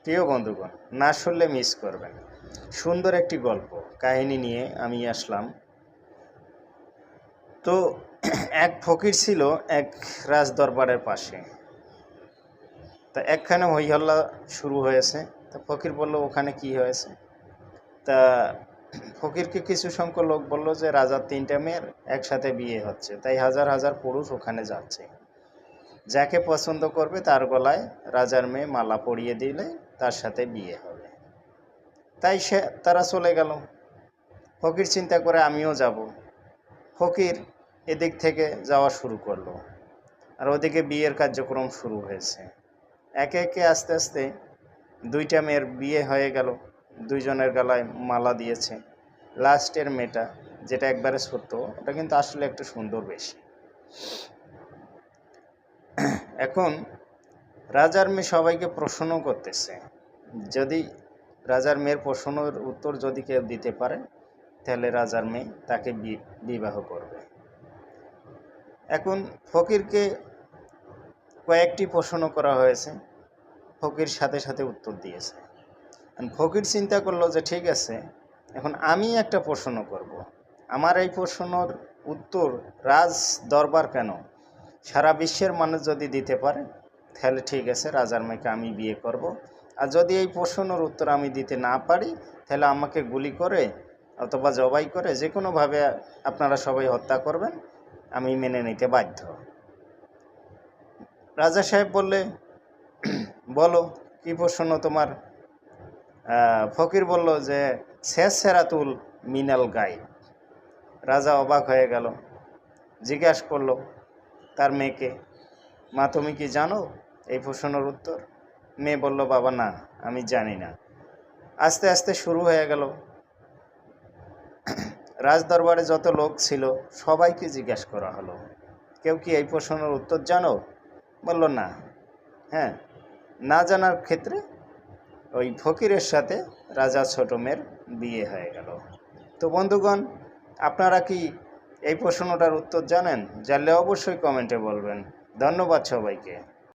প্রিয় বন্ধুগণ, না শুনলে মিস করবেন। সুন্দর একটি গল্প কাহিনী নিয়ে আমি আসলাম। তো এক ফকির ছিল এক রাজদরবারের পাশে। তা একখানে হইহল্লা শুরু হয়েছে। তা ফকির বলল, ওখানে কি হয়েছে? তা ফকিরকে কিছু সংখ্যক লোক বলল যে রাজার 3টা মেয়ের একসাথে বিয়ে হচ্ছে, তাই হাজার হাজার পুরুষ ওখানে যাচ্ছে। যাকে পছন্দ করবে তার গলায় রাজার মেয়ে মালা পরিয়ে দিলে তার সাথে বিয়ে হবে। তাই তারা চলে গেল। ফকির চিন্তা করে আমিও যাব। ফকির এদিক থেকে যাওয়া শুরু করলো, আর ওদিকে বিয়ের কার্যক্রম শুরু হয়েছে। একে একে আস্তে আস্তে 2টা মেয়ের বিয়ে হয়ে গেল, 2জনের গলায় মালা দিয়েছে। লাস্টের মেয়েটা, যেটা একবারে ছোট্ট, ওটা কিন্তু আসলে একটু সুন্দর বেশি। এখন রাজার মেয়ে সবাইকে প্রশ্ন করতেছে, যদি রাজার মেয়ের প্রশ্নের উত্তর যদি কেউ দিতে পারে তাহলে রাজার মেয়ে তাকে বিবাহ করবে। এখন ফকিরকে কয়েকটি প্রশ্ন করা হয়েছে, ফকির সাথে সাথে উত্তর দিয়েছে। ফকির চিন্তা করলো যে ঠিক আছে, এখন আমি একটা প্রশ্ন করব। আমার এই প্রশ্নের উত্তর রাজ দরবার কেন, সারা বিশ্বের মানুষ যদি দিতে পারে তাহলে ঠিক আছে, রাজার মেয়েকে আমি বিয়ে করব। আর যদি এই প্রশ্নের উত্তর আমি দিতে না পারি তাহলে আমাকে গুলি করে অথবা জবাই করে যে কোনোভাবে আপনারা সবাই হত্যা করবেন, আমি মেনে নিতে বাধ্য। রাজা সাহেব বললে, বলো কি প্রশ্ন তোমার? ফকির বলল যে সেরাতুল মিনাল গাইব। রাজা অবাক হয়ে গেল, জিজ্ঞাসা করলো তার মেয়েকে, মা তুমি কি জানো এই প্রশ্নের উত্তর? মেয়ে বলল, বাবা না, আমি জানি না। আস্তে আস্তে শুরু হয়ে গেল। রাজদরবারে যত লোক ছিল সবাইকে জিজ্ঞাসা করা হলো, কেউ কি এই প্রশ্নের উত্তর জানো? বলল না। হ্যাঁ, না জানার ক্ষেত্রে ওই ফকিরের সাথে রাজা ছোট মেয়ের বিয়ে হয়ে গেল। তো বন্ধুগণ, আপনারা কি এই প্রশ্নটার উত্তর জানেন? জানলে অবশ্যই কমেন্টে বলবেন। ধন্যবাদ সবাইকে।